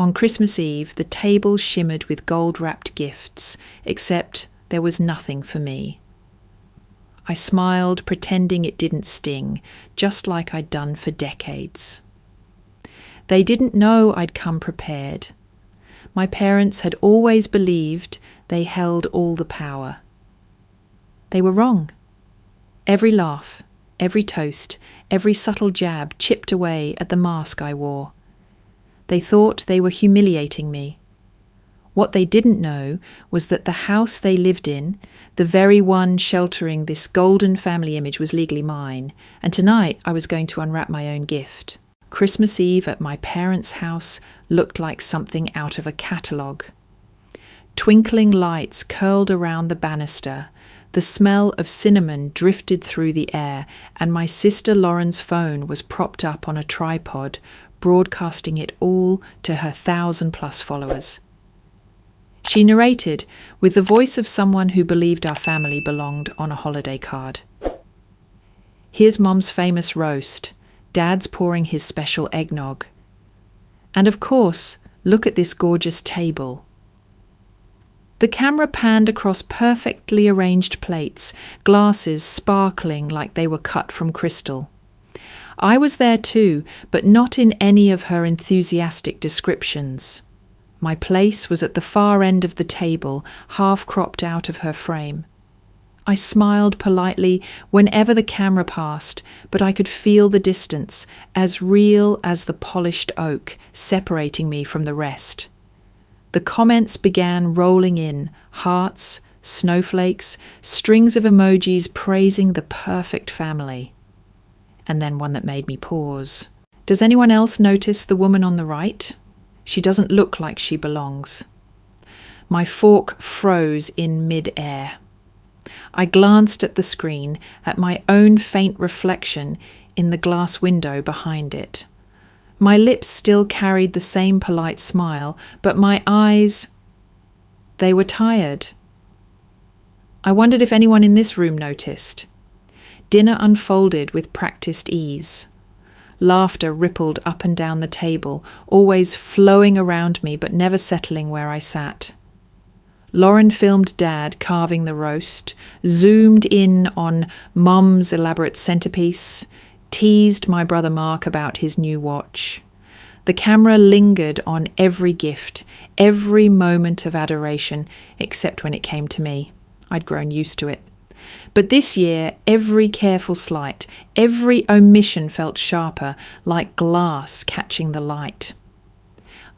On Christmas Eve, the table shimmered with gold-wrapped gifts, except there was nothing for me. I smiled, pretending it didn't sting, just like I'd done for decades. They didn't know I'd come prepared. My parents had always believed they held all the power. They were wrong. Every laugh, every toast, every subtle jab chipped away at the mask I wore. They thought they were humiliating me. What they didn't know was that the house they lived in, the very one sheltering this golden family image, was legally mine, and tonight I was going to unwrap my own gift. Christmas Eve at my parents' house looked like something out of a catalogue. Twinkling lights curled around the banister, the smell of cinnamon drifted through the air, and my sister Lauren's phone was propped up on a tripod, broadcasting it all to her 1,000+ followers. She narrated with the voice of someone who believed our family belonged on a holiday card. Here's Mum's famous roast, Dad's pouring his special eggnog. And of course, look at this gorgeous table. The camera panned across perfectly arranged plates, glasses sparkling like they were cut from crystal. I was there too, but not in any of her enthusiastic descriptions. My place was at the far end of the table, half cropped out of her frame. I smiled politely whenever the camera passed, but I could feel the distance, as real as the polished oak, separating me from the rest. The comments began rolling in, hearts, snowflakes, strings of emojis praising the perfect family. And then one that made me pause. Does anyone else notice the woman on the right? She doesn't look like she belongs. My fork froze in mid-air. I glanced at the screen, at my own faint reflection in the glass window behind it. My lips still carried the same polite smile, but my eyes, they were tired. I wondered if anyone in this room noticed. Dinner unfolded with practiced ease. Laughter rippled up and down the table, always flowing around me but never settling where I sat. Lauren filmed Dad carving the roast, zoomed in on Mum's elaborate centerpiece, teased my brother Mark about his new watch. The camera lingered on every gift, every moment of adoration, except when it came to me. I'd grown used to it. But this year, every careful slight, every omission felt sharper, like glass catching the light.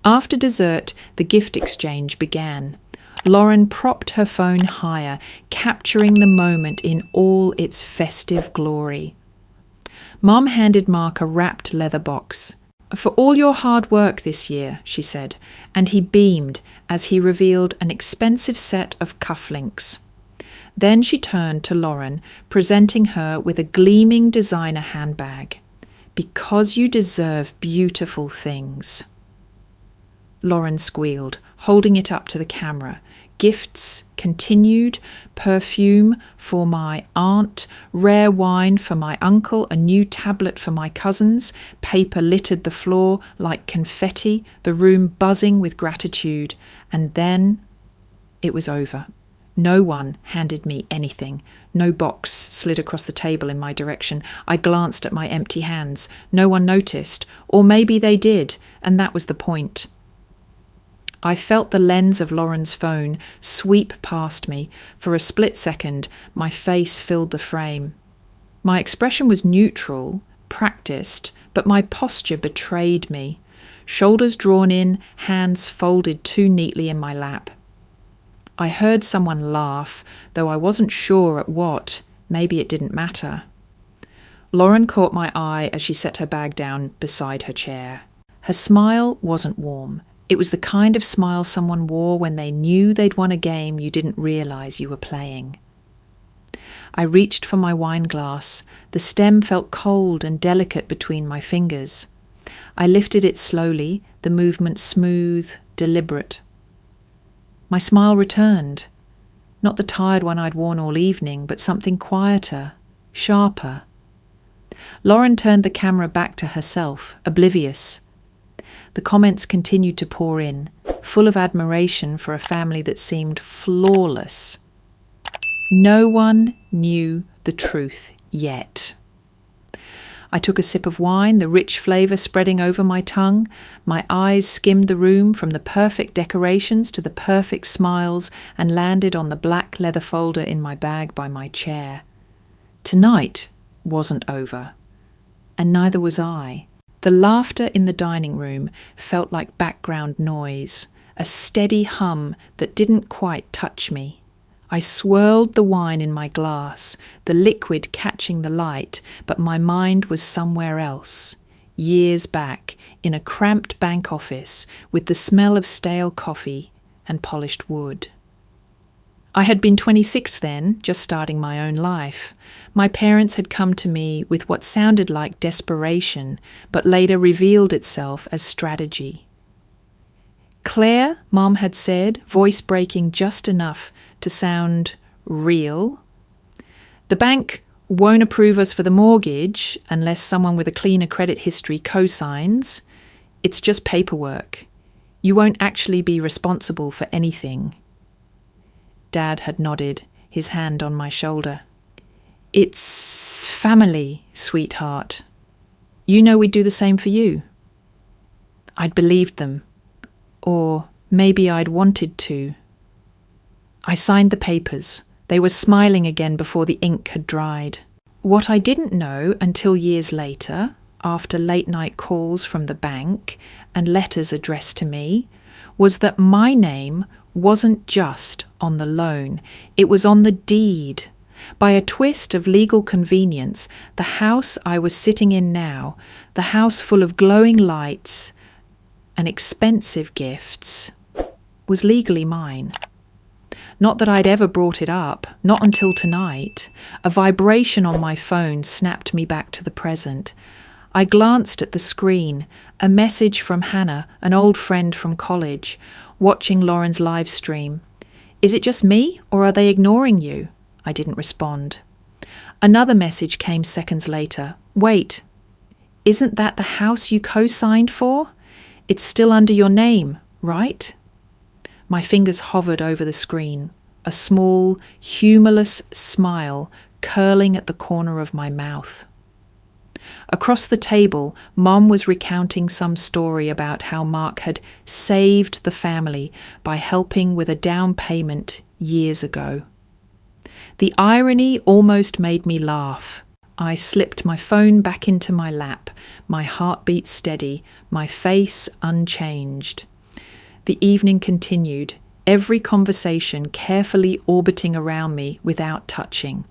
After dessert, the gift exchange began. Lauren propped her phone higher, capturing the moment in all its festive glory. Mum handed Mark a wrapped leather box. "For all your hard work this year," she said, and he beamed as he revealed an expensive set of cufflinks. Then she turned to Lauren, presenting her with a gleaming designer handbag. "Because you deserve beautiful things." Lauren squealed, holding it up to the camera. Gifts continued, perfume for my aunt, rare wine for my uncle, a new tablet for my cousins, paper littered the floor like confetti, the room buzzing with gratitude. And then it was over. No one handed me anything. No box slid across the table in my direction. I glanced at my empty hands. No one noticed, or maybe they did, and that was the point. I felt the lens of Lauren's phone sweep past me. For a split second, my face filled the frame. My expression was neutral, practiced, but my posture betrayed me. Shoulders drawn in, hands folded too neatly in my lap. I heard someone laugh, though I wasn't sure at what. Maybe it didn't matter. Lauren caught my eye as she set her bag down beside her chair. Her smile wasn't warm. It was the kind of smile someone wore when they knew they'd won a game you didn't realize you were playing. I reached for my wine glass. The stem felt cold and delicate between my fingers. I lifted it slowly, the movement smooth, deliberate. My smile returned. Not the tired one I'd worn all evening, but something quieter, sharper. Lauren turned the camera back to herself, oblivious. The comments continued to pour in, full of admiration for a family that seemed flawless. No one knew the truth yet. I took a sip of wine, the rich flavour spreading over my tongue. My eyes skimmed the room from the perfect decorations to the perfect smiles and landed on the black leather folder in my bag by my chair. Tonight wasn't over, and neither was I. The laughter in the dining room felt like background noise, a steady hum that didn't quite touch me. I swirled the wine in my glass, the liquid catching the light, but my mind was somewhere else, years back, in a cramped bank office with the smell of stale coffee and polished wood. I had been 26 then, just starting my own life. My parents had come to me with what sounded like desperation, but later revealed itself as strategy. Claire, Mom had said, voice breaking just enough to sound real. The bank won't approve us for the mortgage unless someone with a cleaner credit history co-signs. It's just paperwork. You won't actually be responsible for anything. Dad had nodded, his hand on my shoulder. It's family, sweetheart. You know we'd do the same for you. I'd believed them. Or maybe I'd wanted to. I signed the papers. They were smiling again before the ink had dried. What I didn't know until years later, after late-night calls from the bank and letters addressed to me, was that my name wasn't just on the loan, it was on the deed. By a twist of legal convenience, the house I was sitting in now, the house full of glowing lights and expensive gifts, was legally mine. Not that I'd ever brought it up, not until tonight. A vibration on my phone snapped me back to the present. I glanced at the screen, a message from Hannah, an old friend from college, watching Lauren's live stream. Is it just me, or are they ignoring you? I didn't respond. Another message came seconds later. Wait, isn't that the house you co-signed for? It's still under your name, right? My fingers hovered over the screen, a small, humourless smile curling at the corner of my mouth. Across the table, Mom was recounting some story about how Mark had saved the family by helping with a down payment years ago. The irony almost made me laugh. I slipped my phone back into my lap, my heartbeat steady, my face unchanged. The evening continued, every conversation carefully orbiting around me without touching.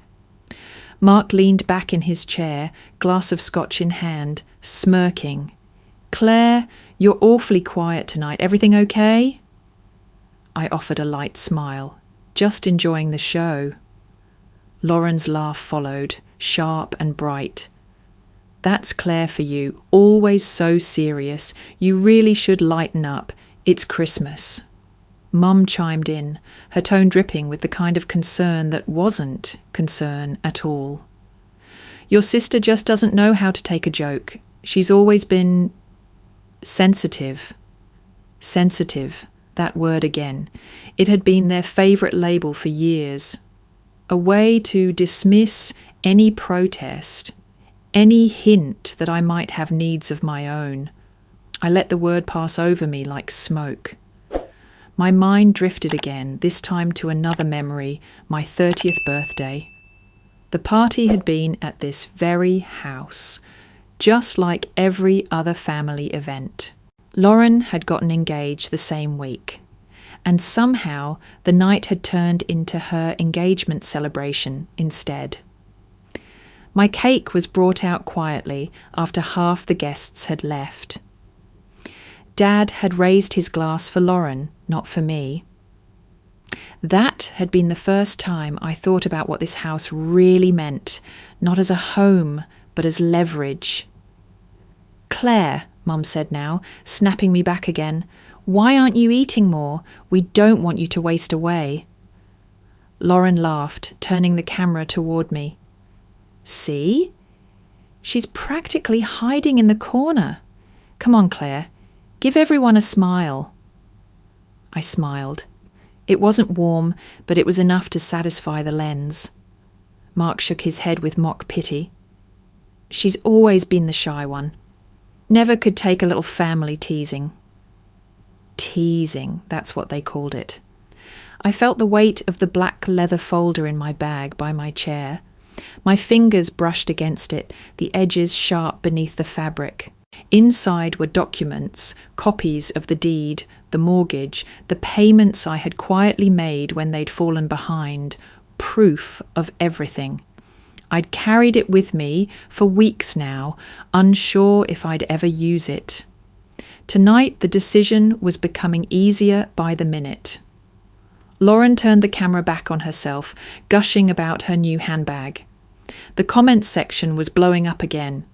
Mark leaned back in his chair, glass of scotch in hand, smirking. Claire, you're awfully quiet tonight. Everything okay? I offered a light smile, just enjoying the show. Lauren's laugh followed, sharp and bright. That's Claire for you, always so serious. You really should lighten up. It's Christmas. Mum chimed in, her tone dripping with the kind of concern that wasn't concern at all. Your sister just doesn't know how to take a joke. She's always been sensitive. Sensitive, that word again. It had been their favourite label for years. A way to dismiss any protest, any hint that I might have needs of my own. I let the word pass over me like smoke. My mind drifted again, this time to another memory, my 30th birthday. The party had been at this very house, just like every other family event. Lauren had gotten engaged the same week, and somehow the night had turned into her engagement celebration instead. My cake was brought out quietly after half the guests had left. Dad had raised his glass for Lauren, not for me. That had been the first time I thought about what this house really meant, not as a home, but as leverage. Claire, Mum said now, snapping me back again, why aren't you eating more? We don't want you to waste away. Lauren laughed, turning the camera toward me. See? She's practically hiding in the corner. Come on, Claire. Give everyone a smile." I smiled. It wasn't warm, but it was enough to satisfy the lens. Mark shook his head with mock pity. "She's always been the shy one. Never could take a little family teasing." Teasing, that's what they called it. I felt the weight of the black leather folder in my bag by my chair. My fingers brushed against it, the edges sharp beneath the fabric. Inside were documents, copies of the deed, the mortgage, the payments I had quietly made when they'd fallen behind, proof of everything. I'd carried it with me for weeks now, unsure if I'd ever use it. Tonight the decision was becoming easier by the minute. Lauren turned the camera back on herself, gushing about her new handbag. The comments section was blowing up again.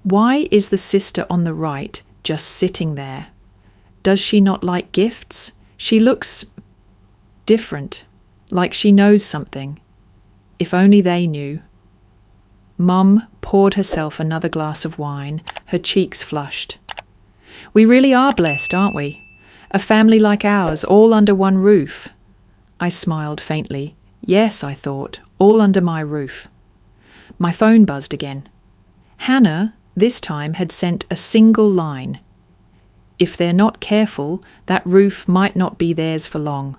Why is the sister on the right just sitting there? Does she not like gifts? She looks different, like she knows something. If only they knew. Mum poured herself another glass of wine, her cheeks flushed. "We really are blessed, aren't we? A family like ours, all under one roof." I smiled faintly. Yes, I thought, all under my roof. My phone buzzed again. Hannah, this time, had sent a single line. "If they're not careful, that roof might not be theirs for long."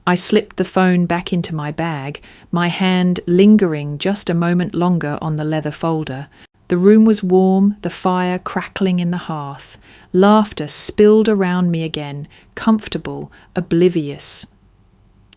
I slipped the phone back into my bag, my hand lingering just a moment longer on the leather folder. The room was warm, the fire crackling in the hearth. Laughter spilled around me again, comfortable, oblivious.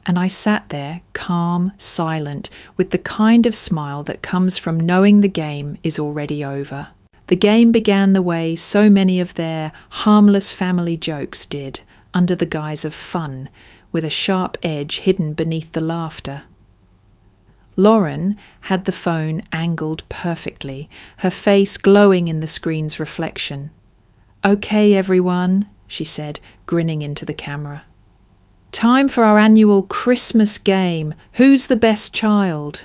And I sat there, calm, silent, with the kind of smile that comes from knowing the game is already over. The game began the way so many of their harmless family jokes did, under the guise of fun, with a sharp edge hidden beneath the laughter. Lauren had the phone angled perfectly, her face glowing in the screen's reflection. "Okay, everyone," she said, grinning into the camera. "Time for our annual Christmas game. Who's the best child?"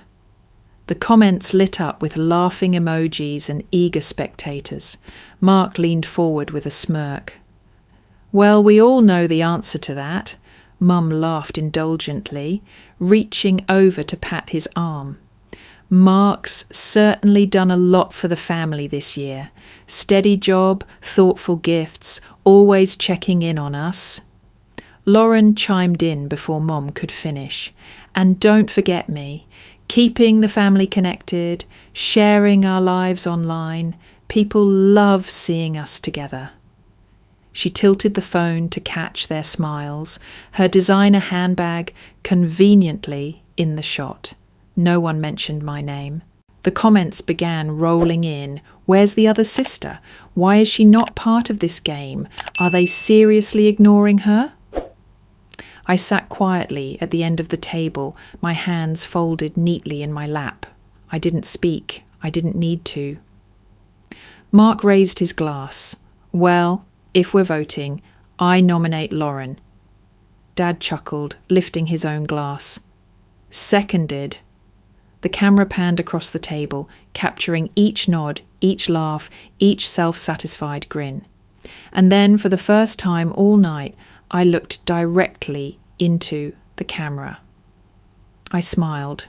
The comments lit up with laughing emojis and eager spectators. Mark leaned forward with a smirk. "Well, we all know the answer to that." Mum laughed indulgently, reaching over to pat his arm. "Mark's certainly done a lot for the family this year. Steady job, thoughtful gifts, always checking in on us." Lauren chimed in before Mum could finish. "And don't forget me. Keeping the family connected, sharing our lives online. People love seeing us together." She tilted the phone to catch their smiles, her designer handbag conveniently in the shot. No one mentioned my name. The comments began rolling in. Where's the other sister? Why is she not part of this game? Are they seriously ignoring her? I sat quietly at the end of the table, my hands folded neatly in my lap. I didn't speak. I didn't need to. Mark raised his glass. "Well, if we're voting, I nominate Lauren." Dad chuckled, lifting his own glass. "Seconded." The camera panned across the table, capturing each nod, each laugh, each self-satisfied grin. And then, for the first time all night, I looked directly into the camera. I smiled.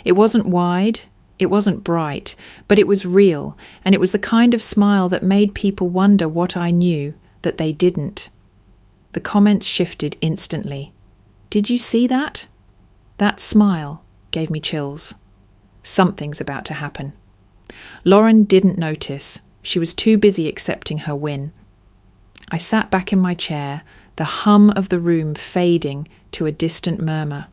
It wasn't wide, it wasn't bright, but it was real, and it was the kind of smile that made people wonder what I knew that they didn't. The comments shifted instantly. "Did you see that?" That smile gave me chills. Something's about to happen. Lauren didn't notice. She was too busy accepting her win. I sat back in my chair, the hum of the room fading to a distant murmur.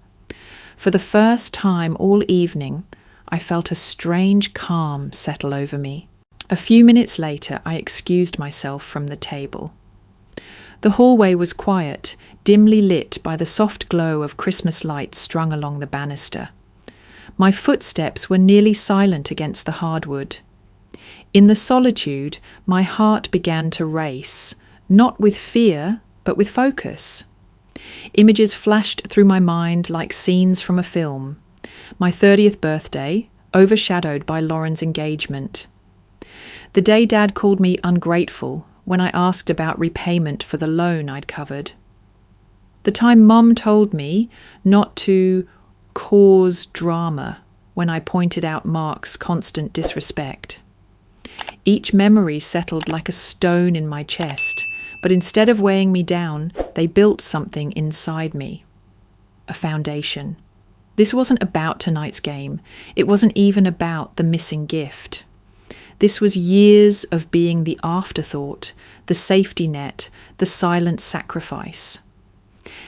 For the first time all evening, I felt a strange calm settle over me. A few minutes later, I excused myself from the table. The hallway was quiet, dimly lit by the soft glow of Christmas lights strung along the banister. My footsteps were nearly silent against the hardwood. In the solitude, my heart began to race, not with fear, but with focus. Images flashed through my mind like scenes from a film. My 30th birthday, overshadowed by Lauren's engagement. The day Dad called me ungrateful, when I asked about repayment for the loan I'd covered. The time Mum told me not to cause drama when I pointed out Mark's constant disrespect. Each memory settled like a stone in my chest, but instead of weighing me down, they built something inside me. A foundation. This wasn't about tonight's game. It wasn't even about the missing gift. This was years of being the afterthought, the safety net, the silent sacrifice.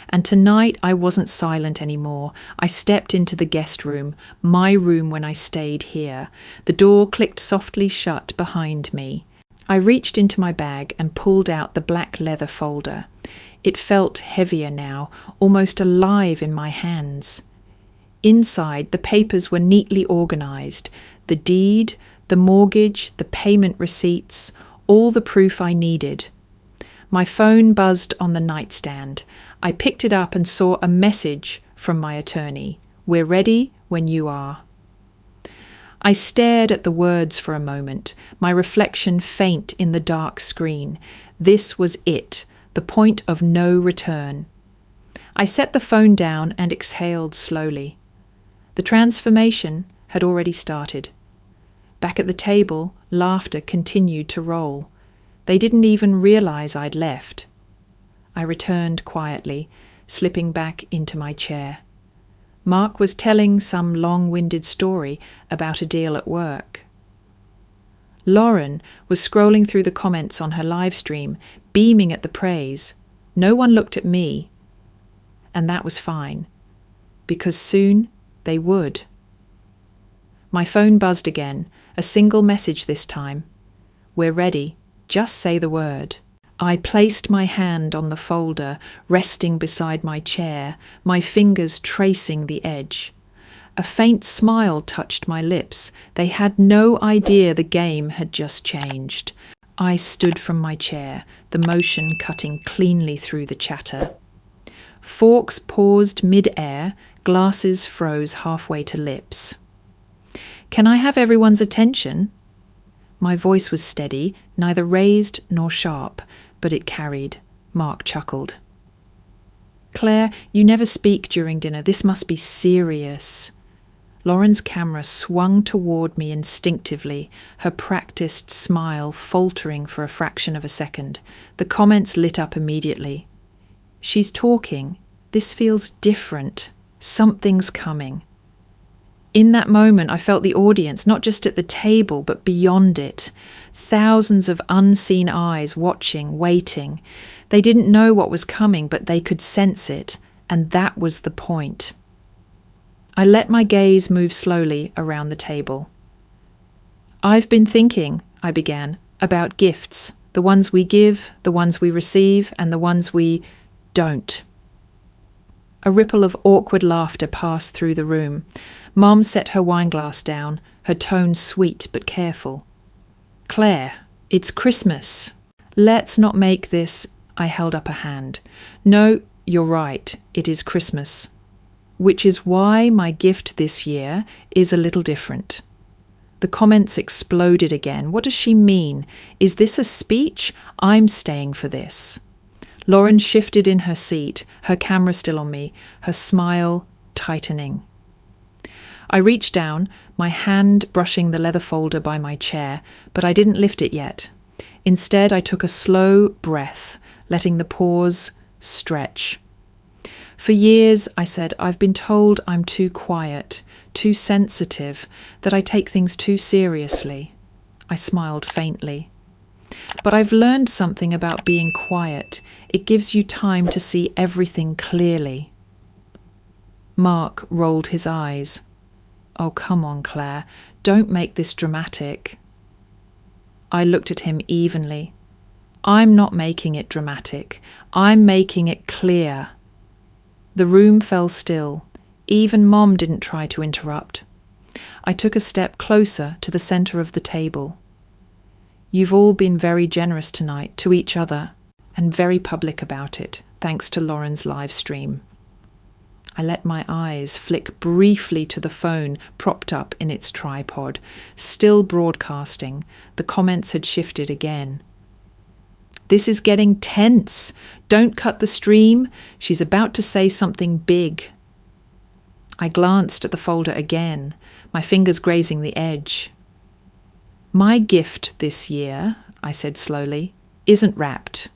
And tonight I wasn't silent anymore. I stepped into the guest room, my room when I stayed here. The door clicked softly shut behind me. I reached into my bag and pulled out the black leather folder. It felt heavier now, almost alive in my hands. Inside, the papers were neatly organised. The deed, the mortgage, the payment receipts, all the proof I needed. My phone buzzed on the nightstand. I picked it up and saw a message from my attorney. "We're ready when you are." I stared at the words for a moment, my reflection faint in the dark screen. This was it, the point of no return. I set the phone down and exhaled slowly. The transformation had already started. Back at the table, laughter continued to roll. They didn't even realize I'd left. I returned quietly, slipping back into my chair. Mark was telling some long-winded story about a deal at work. Lauren was scrolling through the comments on her live stream, beaming at the praise. No one looked at me. And that was fine, because soon they would. My phone buzzed again, a single message this time. "We're ready. Just say the word." I placed my hand on the folder, resting beside my chair, my fingers tracing the edge. A faint smile touched my lips. They had no idea the game had just changed. I stood from my chair, the motion cutting cleanly through the chatter. Forks paused mid-air, glasses froze halfway to lips. "Can I have everyone's attention?" My voice was steady, neither raised nor sharp, but it carried. Mark chuckled. "Claire, you never speak during dinner. This must be serious." Lauren's camera swung toward me instinctively, her practiced smile faltering for a fraction of a second. The comments lit up immediately. "She's talking. This feels different. Something's coming." In that moment, I felt the audience, not just at the table, but beyond it. Thousands of unseen eyes watching, waiting. They didn't know what was coming, but they could sense it, and that was the point. I let my gaze move slowly around the table. "I've been thinking," I began, "about gifts, the ones we give, the ones we receive, and the ones we don't." A ripple of awkward laughter passed through the room. Mom set her wineglass down, her tone sweet but careful. "Claire, it's Christmas. Let's not make this—" I held up a hand. "No, you're right, it is Christmas. Which is why my gift this year is a little different." The comments exploded again. What does she mean? Is this a speech? I'm staying for this. Lauren shifted in her seat, her camera still on me, her smile tightening. I reached down, my hand brushing the leather folder by my chair, but I didn't lift it yet. Instead, I took a slow breath, letting the pause stretch. For years, I said, I've been told I'm too quiet, too sensitive, that I take things too seriously. I smiled faintly. But I've learned something about being quiet. It gives you time to see everything clearly. Mark rolled his eyes. Oh, come on, Claire. Don't make this dramatic. I looked at him evenly. I'm not making it dramatic. I'm making it clear. The room fell still. Even Mom didn't try to interrupt. I took a step closer to the centre of the table. You've all been very generous tonight to each other and very public about it, thanks to Lauren's live stream. I let my eyes flick briefly to the phone propped up in its tripod, still broadcasting. The comments had shifted again. This is getting tense. Don't cut the stream. She's about to say something big. I glanced at the folder again, my fingers grazing the edge. My gift this year, I said slowly, isn't wrapped.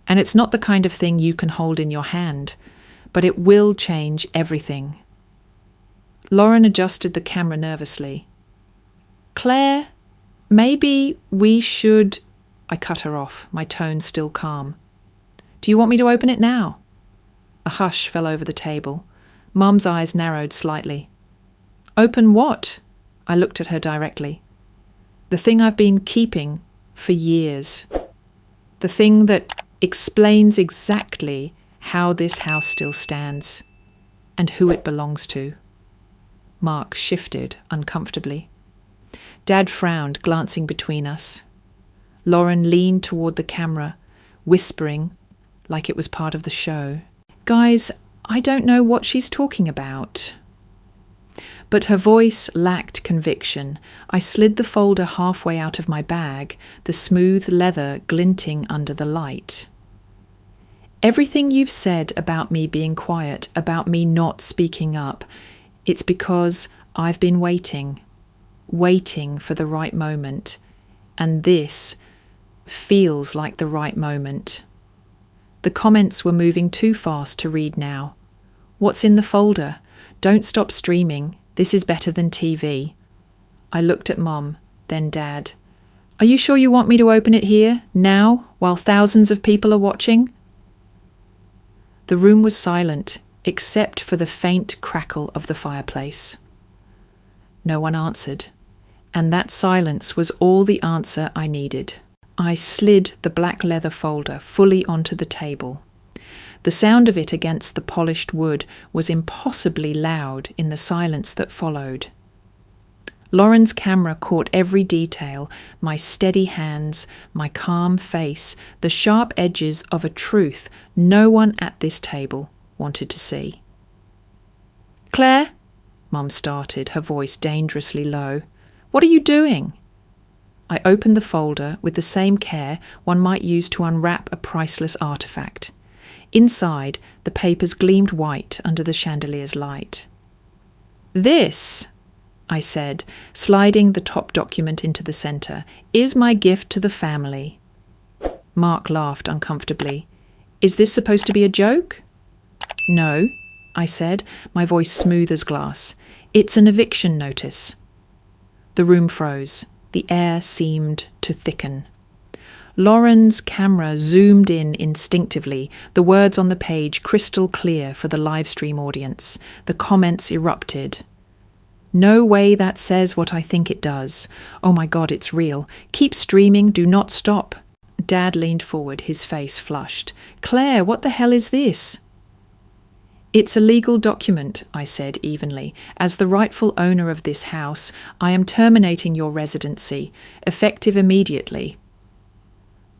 And it's not the kind of thing you can hold in your hand, but it will change everything. Lauren adjusted the camera nervously. Claire, maybe we should... I cut her off, my tone still calm. Do you want me to open it now? A hush fell over the table. Mum's eyes narrowed slightly. Open what? I looked at her directly. The thing I've been keeping for years. The thing that explains exactly how this house still stands and who it belongs to. Mark shifted uncomfortably. Dad frowned, glancing between us. Lauren leaned toward the camera, whispering like it was part of the show. Guys, I don't know what she's talking about. But her voice lacked conviction. I slid the folder halfway out of my bag, the smooth leather glinting under the light. Everything you've said about me being quiet, about me not speaking up, it's because I've been waiting for the right moment, and this feels like the right moment. The comments were moving too fast to read now. What's in the folder? Don't stop streaming. This is better than TV. I looked at Mum, then Dad. Are you sure you want me to open it here, now, while thousands of people are watching? The room was silent, except for the faint crackle of the fireplace. No one answered, and that silence was all the answer I needed. I slid the black leather folder fully onto the table. The sound of it against the polished wood was impossibly loud in the silence that followed. Lauren's camera caught every detail, my steady hands, my calm face, the sharp edges of a truth no one at this table wanted to see. Claire, Mum started, her voice dangerously low. What are you doing? I opened the folder with the same care one might use to unwrap a priceless artifact. Inside, the papers gleamed white under the chandelier's light. This, I said, sliding the top document into the centre, is my gift to the family. Mark laughed uncomfortably. Is this supposed to be a joke? No, I said, my voice smooth as glass. It's an eviction notice. The room froze. The air seemed to thicken. Lauren's camera zoomed in instinctively, the words on the page crystal clear for the live stream audience. The comments erupted. No way that says what I think it does. Oh my God, it's real. Keep streaming, do not stop. Dad leaned forward, his face flushed. Claire, what the hell is this? It's a legal document, I said evenly. As the rightful owner of this house, I am terminating your residency, effective immediately.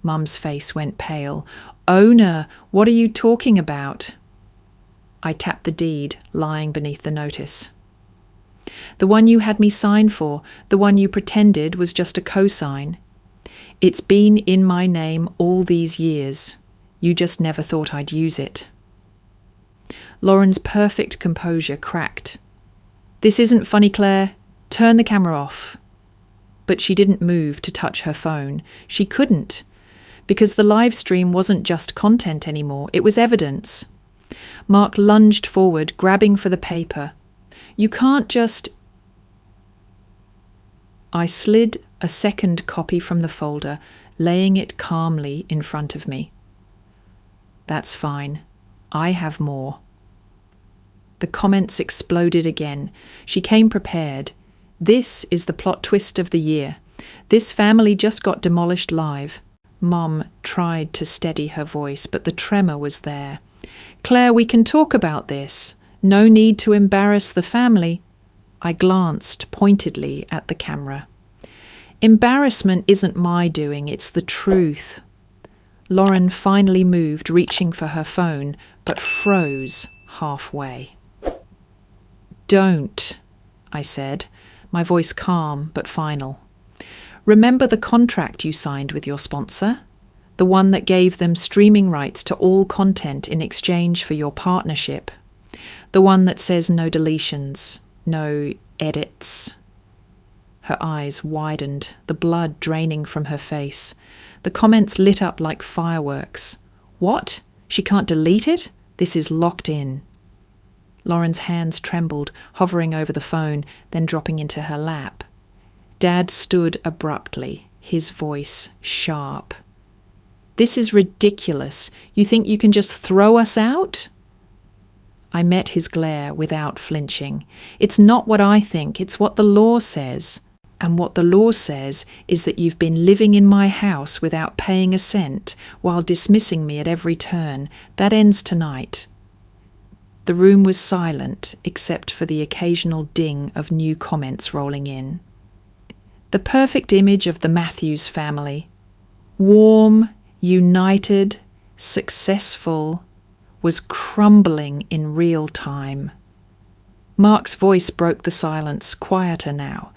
Mum's face went pale. Owner, what are you talking about? I tapped the deed lying beneath the notice. The one you had me sign for, the one you pretended was just a cosign. It's been in my name all these years. You just never thought I'd use it. Lauren's perfect composure cracked. This isn't funny, Claire. Turn the camera off. But she didn't move to touch her phone. She couldn't, because the live stream wasn't just content anymore. It was evidence. Mark lunged forward, grabbing for the paper. You can't just... I slid a second copy from the folder, laying it calmly in front of me. That's fine. I have more. The comments exploded again. She came prepared. This is the plot twist of the year. This family just got demolished live. Mum tried to steady her voice, but the tremor was there. Claire, we can talk about this. No need to embarrass the family. I glanced pointedly at the camera. Embarrassment isn't my doing, it's the truth. Lauren finally moved, reaching for her phone, but froze halfway. Don't, I said, my voice calm but final. Remember the contract you signed with your sponsor? the one that gave them streaming rights to all content in exchange for your partnership, the one that says no deletions, no edits. Her eyes widened, the blood draining from her face. The comments lit up like fireworks. What? She can't delete it? This is locked in. Lauren's hands trembled, hovering over the phone, then dropping into her lap. Dad stood abruptly, his voice sharp. This is ridiculous. You think you can just throw us out? I met his glare without flinching. It's not what I think, it's what the law says. And what the law says is that you've been living in my house without paying a cent, while dismissing me at every turn. That ends tonight. The room was silent, except for the occasional ding of new comments rolling in. The perfect image of the Matthews family, warm, united, successful, was crumbling in real time. Mark's voice broke the silence, quieter now.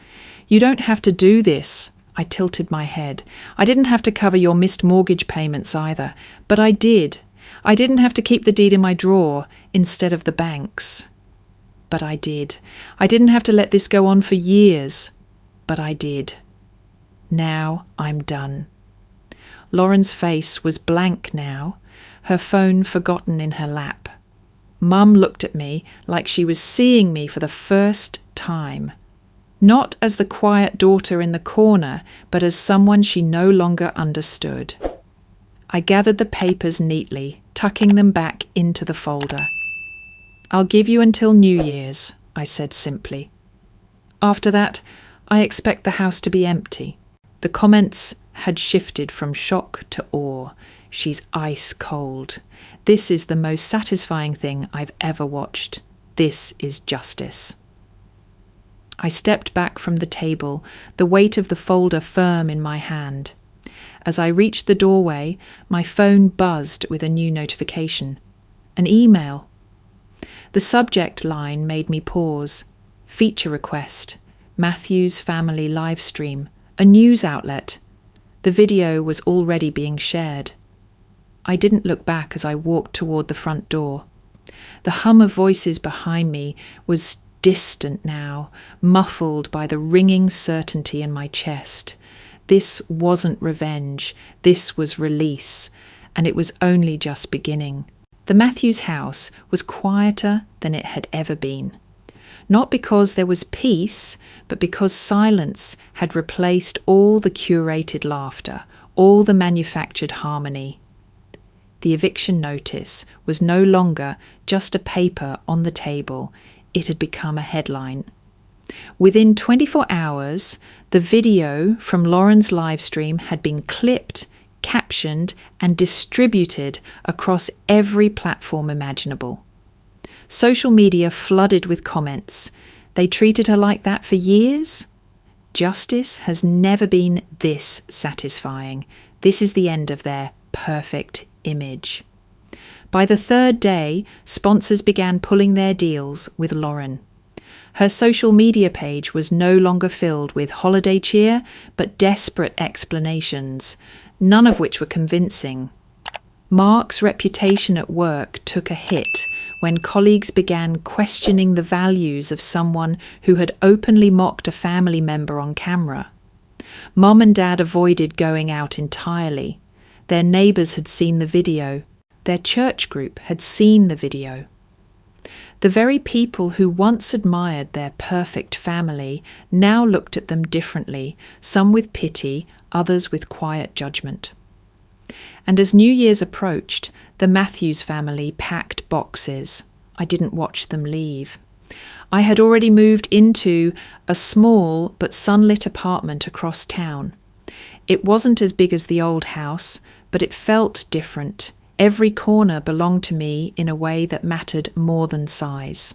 You don't have to do this. I tilted my head. I didn't have to cover your missed mortgage payments either, but I did. I didn't have to keep the deed in my drawer instead of the bank's. But I did. I didn't have to let this go on for years, but I did. Now I'm done. Lauren's face was blank now, her phone forgotten in her lap. Mum looked at me like she was seeing me for the first time. Not as the quiet daughter in the corner, but as someone she no longer understood. I gathered the papers neatly, tucking them back into the folder. I'll give you until New Year's, I said simply. After that, I expect the house to be empty. The comments had shifted from shock to awe. She's ice cold. This is the most satisfying thing I've ever watched. This is justice. I stepped back from the table, the weight of the folder firm in my hand. As I reached the doorway, my phone buzzed with a new notification. An email. The subject line made me pause. Feature request. Matthews family live stream. A news outlet. The video was already being shared. I didn't look back as I walked toward the front door. The hum of voices behind me was distant now, muffled by the ringing certainty in my chest. This wasn't revenge, this was release, and it was only just beginning. The Matthews house was quieter than it had ever been. Not because there was peace, but because silence had replaced all the curated laughter, all the manufactured harmony. The eviction notice was no longer just a paper on the table. It had become a headline. Within 24 hours, the video from Lauren's live stream had been clipped, captioned, and distributed across every platform imaginable. Social media flooded with comments. They treated her like that for years? Justice has never been this satisfying. This is the end of their perfect image. By the third day, sponsors began pulling their deals with Lauren. Her social media page was no longer filled with holiday cheer, but desperate explanations, none of which were convincing. Mark's reputation at work took a hit when colleagues began questioning the values of someone who had openly mocked a family member on camera. Mom and Dad avoided going out entirely. Their neighbours had seen the video. Their church group had seen the video. The very people who once admired their perfect family now looked at them differently, some with pity, others with quiet judgment. And as New Year's approached, the Matthews family packed boxes. I didn't watch them leave. I had already moved into a small but sunlit apartment across town. It wasn't as big as the old house, but it felt different. Every corner belonged to me in a way that mattered more than size.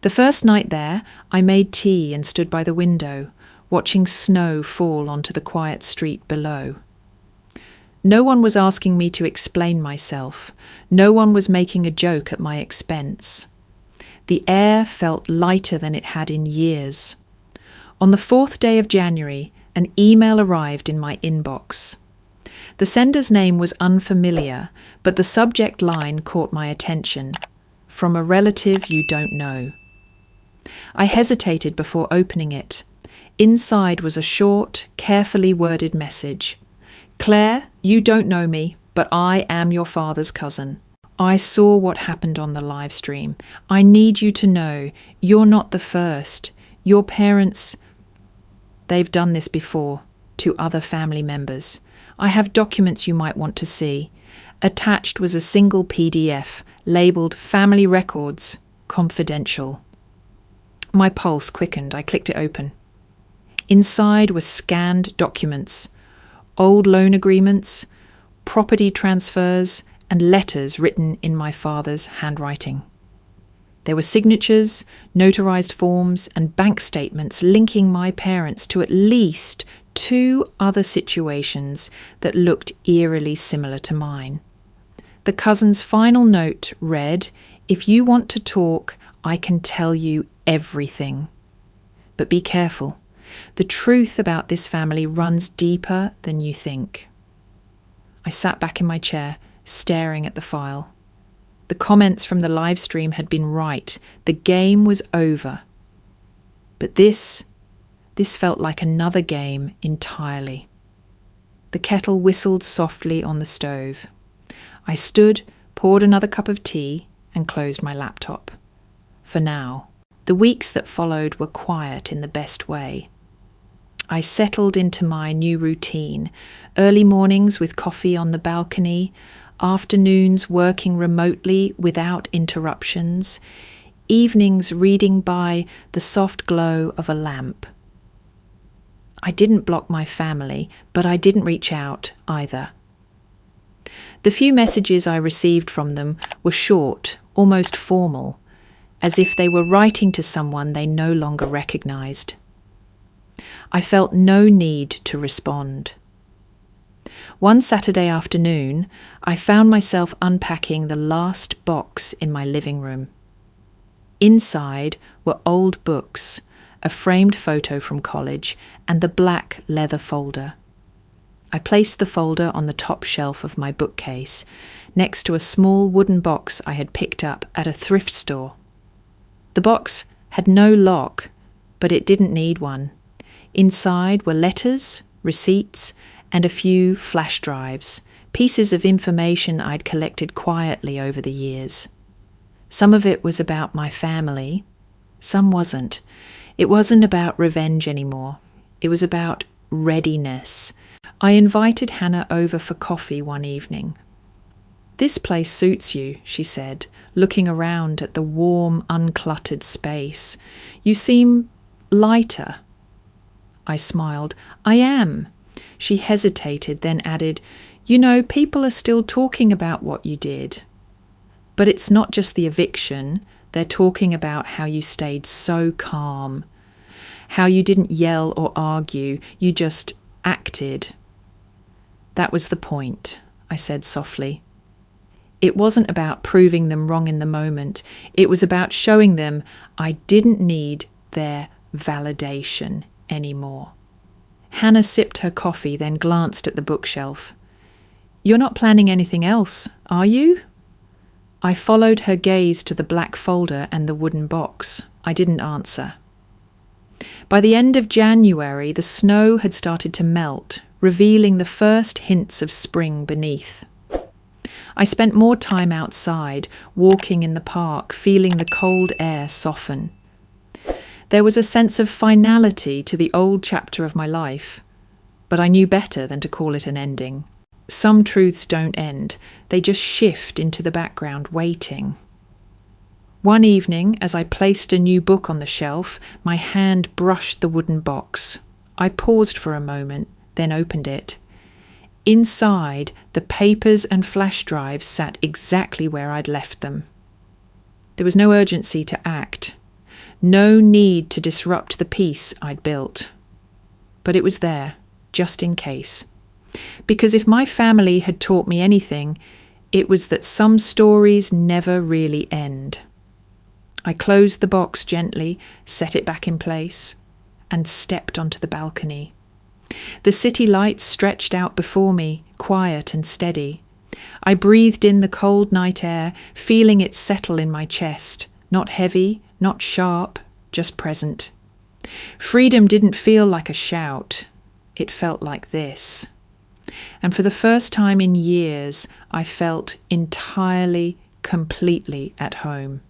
The first night there, I made tea and stood by the window, watching snow fall onto the quiet street below. No one was asking me to explain myself. No one was making a joke at my expense. The air felt lighter than it had in years. On the 4th day of January, an email arrived in my inbox. The sender's name was unfamiliar, but the subject line caught my attention. From a relative you don't know. I hesitated before opening it. Inside was a short, carefully worded message. Claire, you don't know me, but I am your father's cousin. I saw what happened on the live stream. I need you to know you're not the first. Your parents, they've done this before to other family members. I have documents you might want to see. Attached was a single PDF labelled Family Records, Confidential. My pulse quickened. I clicked it open. Inside were scanned documents, old loan agreements, property transfers, and letters written in my father's handwriting. There were signatures, notarized forms, and bank statements linking my parents to at least 2 other situations that looked eerily similar to mine. The cousin's final note read, "If you want to talk, I can tell you everything. But be careful. The truth about this family runs deeper than you think." I sat back in my chair, staring at the file. The comments from the live stream had been right. The game was over. But this felt like another game entirely. The kettle whistled softly on the stove. I stood, poured another cup of tea, and closed my laptop. For now. The weeks that followed were quiet in the best way. I settled into my new routine. Early mornings with coffee on the balcony, afternoons working remotely without interruptions, evenings reading by the soft glow of a lamp. I didn't block my family, but I didn't reach out either. The few messages I received from them were short, almost formal, as if they were writing to someone they no longer recognized. I felt no need to respond. One Saturday afternoon, I found myself unpacking the last box in my living room. Inside were old books, a framed photo from college, and the black leather folder. I placed the folder on the top shelf of my bookcase, next to a small wooden box I had picked up at a thrift store. The box had no lock, but it didn't need one. Inside were letters, receipts, and a few flash drives, pieces of information I'd collected quietly over the years. Some of it was about my family, some wasn't. It wasn't about revenge anymore. It was about readiness. I invited Hannah over for coffee one evening. "This place suits you," she said, looking around at the warm, uncluttered space. "You seem lighter." I smiled. "I am." She hesitated, then added, "You know, people are still talking about what you did. But it's not just the eviction. They're talking about how you stayed so calm, how you didn't yell or argue, you just acted." "That was the point," I said softly. It wasn't about proving them wrong in the moment. It was about showing them I didn't need their validation anymore. Hannah sipped her coffee, then glanced at the bookshelf. "You're not planning anything else, are you?" I followed her gaze to the black folder and the wooden box. I didn't answer. By the end of January, the snow had started to melt, revealing the first hints of spring beneath. I spent more time outside, walking in the park, feeling the cold air soften. There was a sense of finality to the old chapter of my life, but I knew better than to call it an ending. Some truths don't end, they just shift into the background, waiting. One evening, as I placed a new book on the shelf, my hand brushed the wooden box. I paused for a moment, then opened it. Inside, the papers and flash drives sat exactly where I'd left them. There was no urgency to act, no need to disrupt the peace I'd built. But it was there, just in case. Because if my family had taught me anything, it was that some stories never really end. I closed the box gently, set it back in place, and stepped onto the balcony. The city lights stretched out before me, quiet and steady. I breathed in the cold night air, feeling it settle in my chest. Not heavy, not sharp, just present. Freedom didn't feel like a shout. It felt like this. And for the first time in years, I felt entirely, completely at home.